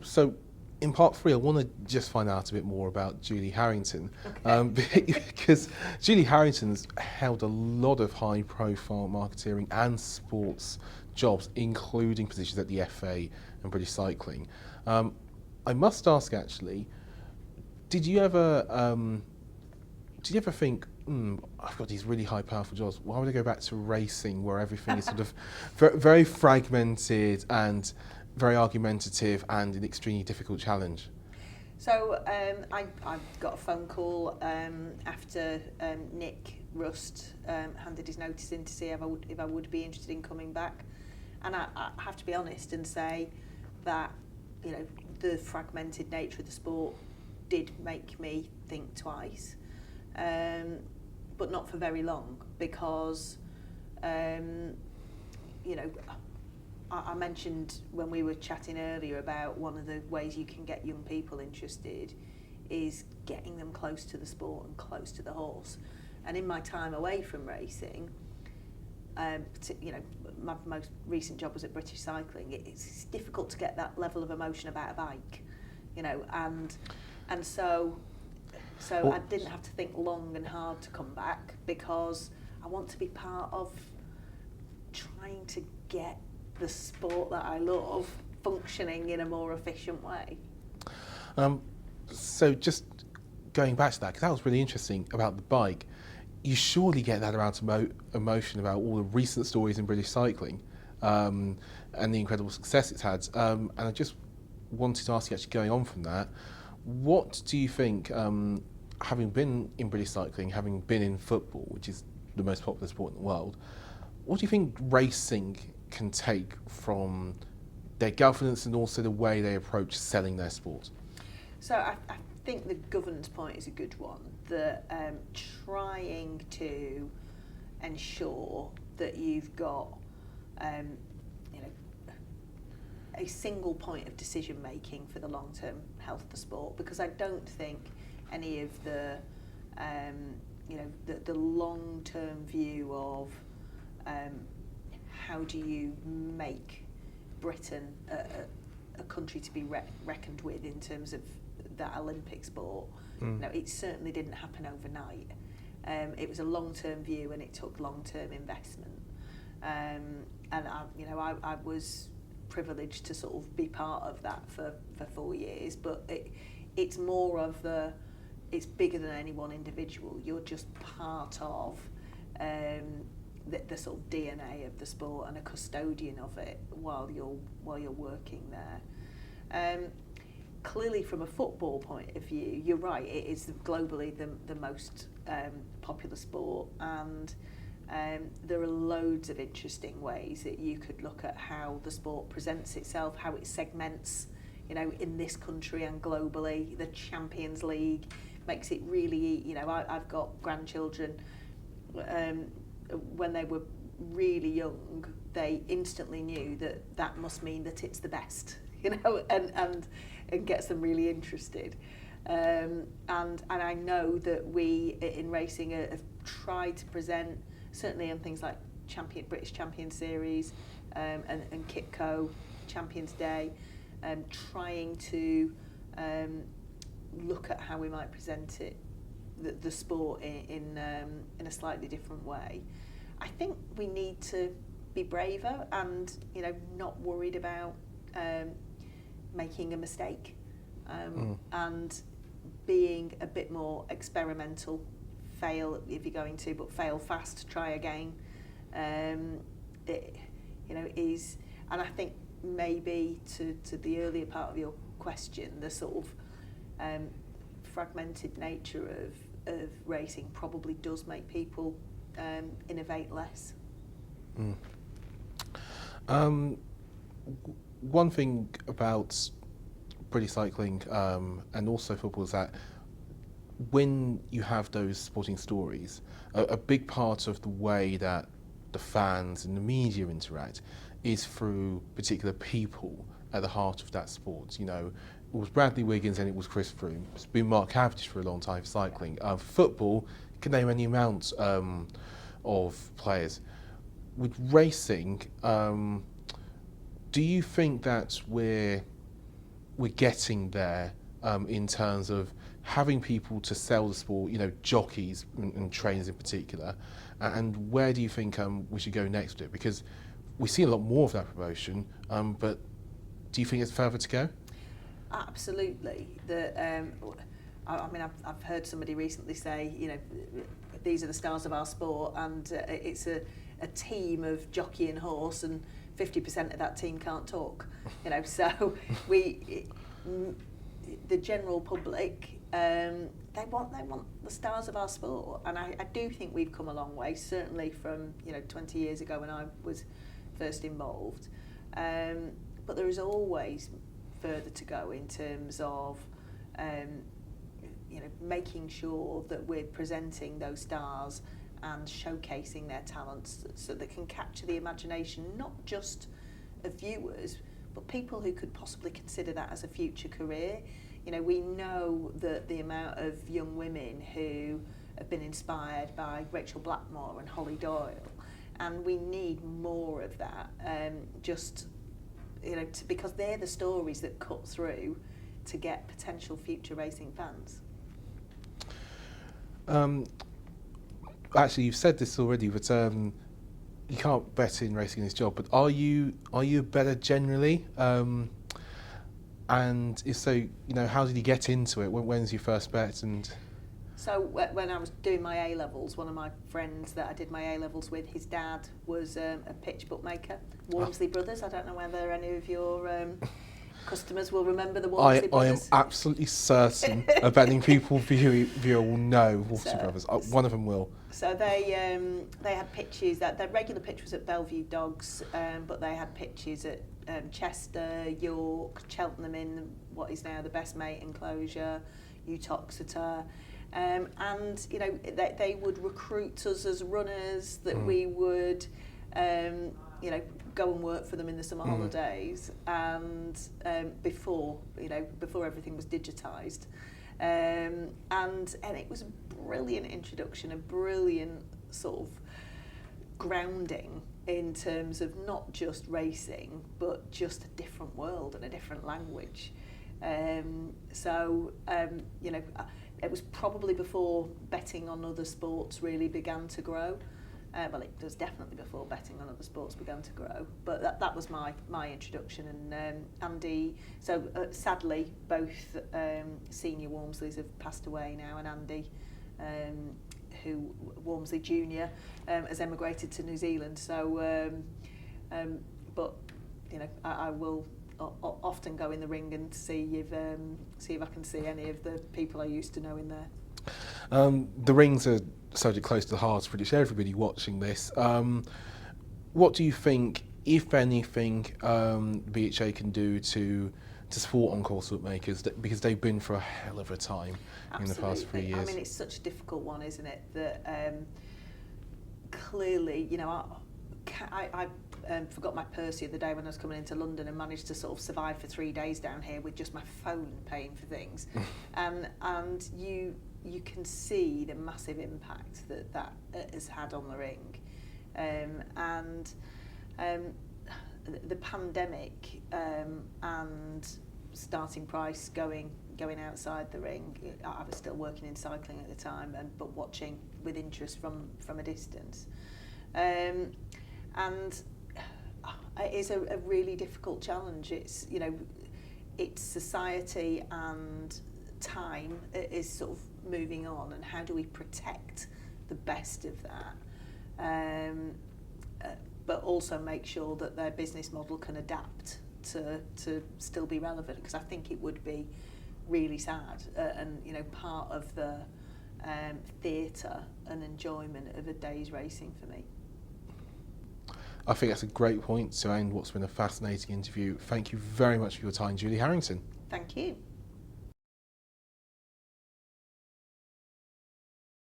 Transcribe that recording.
So in part three, I want to just find out a bit more about Julie Harrington, because Julie Harrington's held a lot of high-profile marketeering and sports jobs, including positions at the FA and British Cycling. I must ask, actually, did you ever think, I've got these really high, powerful jobs. Why would I go back to racing, where everything is sort of very fragmented and very argumentative and an extremely difficult challenge? So I got a phone call after Nick Rust handed his notice in to see if I would be interested in coming back, and I have to be honest and say that the fragmented nature of the sport did make me think twice, but not for very long, because I mentioned when we were chatting earlier about one of the ways you can get young people interested is getting them close to the sport and close to the horse. And in my time away from racing, my most recent job was at British Cycling. It's difficult to get that level of emotion about a bike, and so I didn't have to think long and hard to come back, because I want to be part of trying to get the sport that I love functioning in a more efficient way. So just going back to that, because that was really interesting about the bike, you surely get that amount of emotion about all the recent stories in British cycling, and the incredible success it's had. And I just wanted to ask you, actually going on from that, what do you think, having been in British cycling, having been in football, which is the most popular sport in the world, what do you think racing can take from their governance and also the way they approach selling their sport? So I think the governance point is a good one, that trying to ensure that you've got a single point of decision making for the long-term health of the sport, because I don't think any of the the long-term view of how do you make Britain a country to be reckoned with in terms of that Olympic sport. It certainly didn't happen overnight. It was a long-term view, and it took long-term investment. And I was privileged to sort of be part of that for 4 years. But it's more of it's bigger than any one individual. You're just part of the sort of DNA of the sport and a custodian of it while you're working there. Clearly, from a football point of view, you're right. It is globally the most popular sport, and there are loads of interesting ways that you could look at how the sport presents itself, how it segments, in this country and globally. The Champions League makes it really, I've got grandchildren. When they were really young, they instantly knew that must mean that it's the best, and gets them really interested. And I know that we in racing have tried to present, certainly on things like British Champion Series, and Kitco Champions Day, trying to look at how we might present it, the sport in a slightly different way. I think we need to be braver and not worried about making a mistake, and being a bit more experimental. Fail if you're going to, but fail fast, try again. Is, and I think maybe to the earlier part of your question, the sort of fragmented nature of racing probably does make people innovate less. One thing about British cycling, and also football, is that when you have those sporting stories, a big part of the way that the fans and the media interact is through particular people at the heart of that sport. It was Bradley Wiggins and it was Chris Froome. It's been Mark Cavendish for a long time for cycling. Football, you can name any amount of players. With racing, do you think that we're we're getting there in terms of having people to sell the sport, jockeys and trainers in particular, and where do you think we should go next with it? Because we see a lot more of that promotion, but do you think it's further to go? Absolutely. I've heard somebody recently say, these are the stars of our sport, and it's a team of jockey and horse, and 50% of that team can't talk. So the general public, they want the stars of our sport, and I do think we've come a long way. Certainly from 20 years ago when I was first involved, but there is always further to go in terms of making sure that we're presenting those stars and showcasing their talents so they can capture the imagination not just of viewers but people who could possibly consider that as a future career. We know that the amount of young women who have been inspired by Rachel Blackmore and Holly Doyle, and we need more of that, because they're the stories that cut through to get potential future racing fans. Actually, you've said this already, but you can't bet in racing in this job. But are you a bettor generally? And if so, how did you get into it? When's your first bet? And so when I was doing my A-levels, one of my friends that I did my A-levels with, his dad was a pitch bookmaker, Walmsley Brothers. I don't know whether any of your customers will remember the Walmsley Brothers. I am absolutely certain a betting viewer will know Walmsley Brothers. One of them will. So they had pitches. Their regular pitch was at Bellevue Dogs, but they had pitches at Chester, York, Cheltenham in what is now the Best Mate enclosure, Uttoxeter. And they would recruit us as runners that we would go and work for them in the summer holidays, and before everything was digitised, and it was a brilliant introduction, a brilliant sort of grounding in terms of not just racing but just a different world and a different language. It was probably before betting on other sports really began to grow. Well, it was definitely before betting on other sports began to grow, but that was my introduction. And Andy, sadly both senior Walmsleys have passed away now, and Andy, who Walmsley Junior, has emigrated to New Zealand. So, but I will often go in the ring and see if I can see any of the people I used to know in there. The rings are subject close to the heart of pretty much everybody watching this. What do you think, if anything, BHA can do to support on-course bookmakers, because they've been for a hell of a time in the past 3 years? I mean, it's such a difficult one, isn't it? That clearly, I forgot my purse the other day when I was coming into London and managed to sort of survive for 3 days down here with just my phone paying for things. And you can see the massive impact that has had on the ring. And the pandemic and starting price going outside the ring. I was still working in cycling at the time, but watching with interest from a distance. And it is a really difficult challenge. It's it's society and time is sort of moving on, and how do we protect the best of that, but also make sure that their business model can adapt to still be relevant, because I think it would be really sad and part of the theatre and enjoyment of a day's racing for me. I think that's a great point to end what's been a fascinating interview. Thank you very much for your time, Julie Harrington. Thank you.